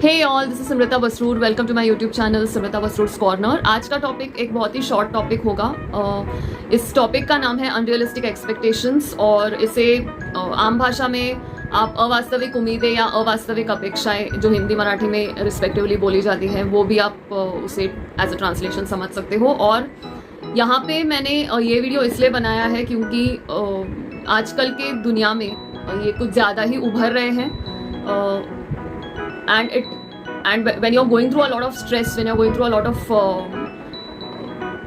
Hey all, this is Samrita Basrur. Welcome to my YouTube channel Samrita Basrur's corner. आज का topic एक बहुत ही शॉर्ट टॉपिक होगा। इस टॉपिक का नाम है अनरियलिस्टिक एक्सपेक्टेशंस, और इसे आम भाषा में आप अवास्तविक उम्मीदें या अवास्तविक अपेक्षाएं, जो हिंदी मराठी में रिस्पेक्टिवली बोली जाती हैं, वो भी आप उसे एज अ ट्रांसलेशन समझ सकते हो। और यहाँ पे मैंने ये वीडियो इसलिए बनाया है क्योंकि आजकल के दुनिया में ये कुछ ज़्यादा ही उभर रहे हैं। And when you're going through a lot of stress, when you're going through a lot of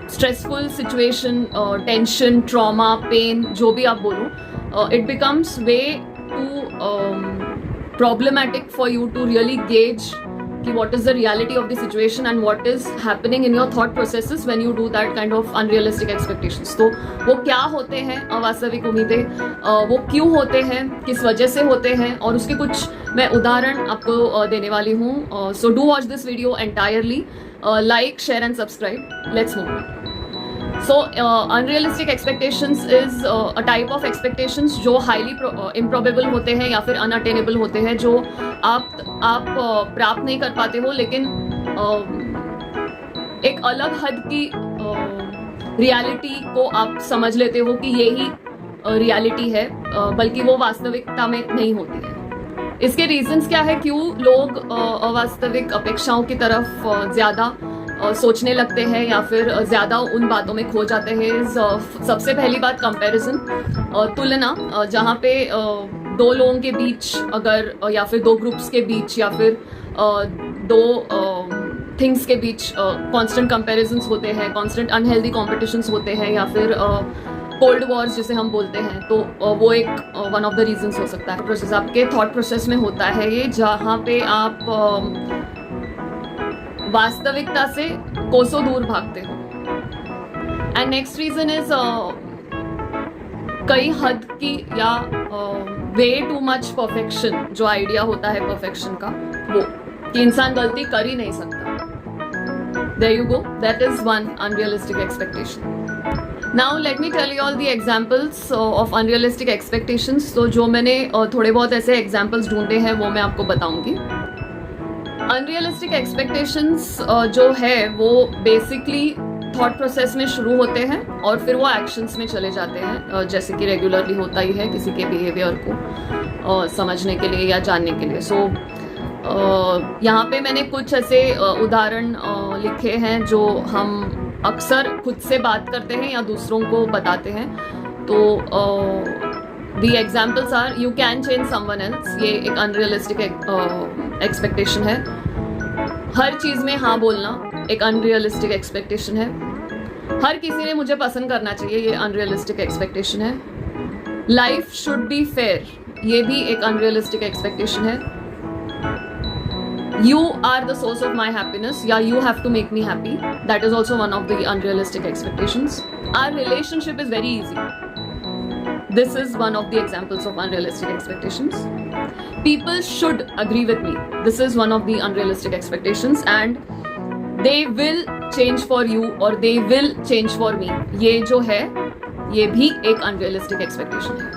stressful situation, tension, trauma, pain, जो भी आप बोलो, it becomes way too problematic for you to really gauge कि what is the reality of the situation and what is happening in your thought processes when you do that kind of unrealistic expectations. तो वो क्या होते हैं अवास्तविक उम्मीदें, वो क्यों होते हैं, किस वजह से होते हैं, और उसके कुछ मैं उदाहरण आपको देने वाली हूँ। So do watch this video entirely, like, share and subscribe. Let's move. So unrealistic expectations is a type of expectations जो highly improbable होते हैं या फिर unattainable होते हैं, जो आप प्राप्त नहीं कर पाते हो, लेकिन एक अलग हद की रियलिटी को आप समझ लेते हो कि यही रियलिटी है, बल्कि वो वास्तविकता में नहीं होती है। इसके रीजंस क्या है, क्यों लोग अवास्तविक अपेक्षाओं की तरफ ज़्यादा सोचने लगते हैं या फिर ज़्यादा उन बातों में खो जाते हैं। सबसे पहली बात कंपैरिजन, तुलना, जहाँ पे दो लोगों के बीच अगर, या फिर दो ग्रुप्स के बीच, या फिर दो थिंग्स के बीच कांस्टेंट कंपैरिजन्स होते हैं, कांस्टेंट अनहेल्दी कॉम्पिटिशन्स होते हैं, या फिर कोल्ड वॉर्स जिसे हम बोलते हैं, तो वो एक वन ऑफ द रीजंस हो सकता है। प्रोसेस आपके थॉट प्रोसेस में होता है ये, जहाँ पे आप वास्तविकता से कोसों दूर भागते हो। एंड नेक्स्ट रीजन इज कई हद की या वे टू मच परफेक्शन, जो आइडिया होता है परफेक्शन का, वो कि इंसान गलती कर ही नहीं सकता। There you go, that is one unrealistic expectation. Now let me tell you all the examples of unrealistic expectations. तो जो मैंने थोड़े बहुत ऐसे एग्जाम्पल्स ढूंढे हैं वो मैं आपको बताऊंगी। अनरियलिस्टिक एक्सपेक्टेशंस जो है वो बेसिकली थॉट प्रोसेस में शुरू होते हैं और फिर वो एक्शंस में चले जाते हैं, जैसे कि रेगुलरली होता ही है किसी के बिहेवियर को समझने के लिए या जानने के लिए। सो यहाँ पे मैंने कुछ ऐसे उदाहरण लिखे हैं जो हम अक्सर खुद से बात करते हैं या दूसरों को बताते हैं। तो the examples are, you can change someone else. ये एक अनरियलिस्टिक एक्सपेक्टेशन है। हर चीज में हाँ बोलना एक अनरियलिस्टिक एक्सपेक्टेशन है। हर किसी ने मुझे पसंद करना चाहिए, ये अनरियलिस्टिक एक्सपेक्टेशन है। लाइफ शुड बी फेयर, ये भी एक अनरियलिस्टिक एक्सपेक्टेशन है। You are the source of my happiness, या you have to make me happy, that is also one of the unrealistic expectations. Our relationship is very easy, this is one of the examples of unrealistic expectations. People should agree with me, this is one of the unrealistic expectations, and they will change for you or they will change for me, ये जो है ये भी एक unrealistic expectation है।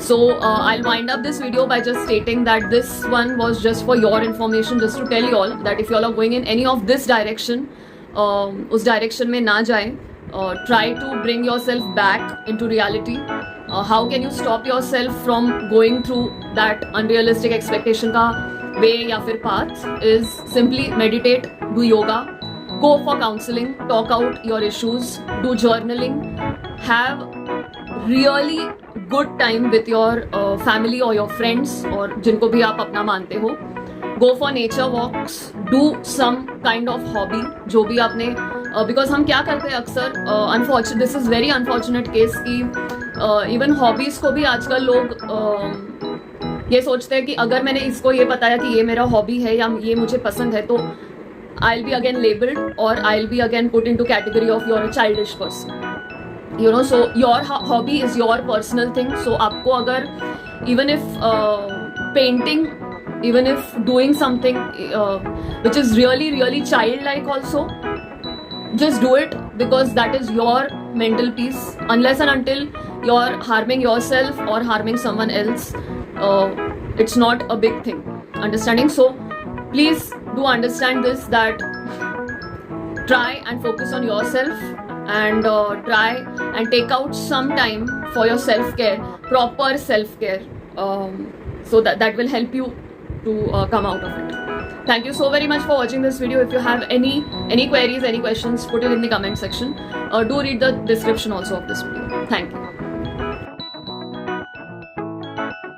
So I'll wind up this video by just stating that this one was just for your information, just to tell you all that if you all are going in any of this direction, उस direction में ना जाएं। Try to bring yourself back into reality. How can you stop yourself from going through that unrealistic expectation का way या फिर path? Is simply meditate, do yoga, go for counseling, talk out your issues, do journaling, have really good time with your family or your friends, और जिनको भी आप अपना मानते हो। Go for nature walks, do some kind of hobby, जो भी आपने, बिकॉज हम क्या करते हैं अक्सर, unfortunate, this is very unfortunate case कि इवन हॉबीज़ को भी आजकल लोग ये सोचते हैं कि अगर मैंने इसको ये बताया कि ये मेरा हॉबी है या ये मुझे पसंद है, तो I will be again labelled और I will be again put into category of your childish person, you know. So your hobby is your personal thing. So आपको अगर even if painting, even if doing something which is really childlike also, just do it, because that is your mental peace. Unless and until you're harming yourself or harming someone else, it's not a big thing, understanding? So please do understand this, that try and focus on yourself, and try and take out some time for your self-care, proper self-care, so that will help you to come out of it. Thank you so very much for watching this video. If you have any queries, any questions, put it in the comment section. Do read the description also of this video. Thank you.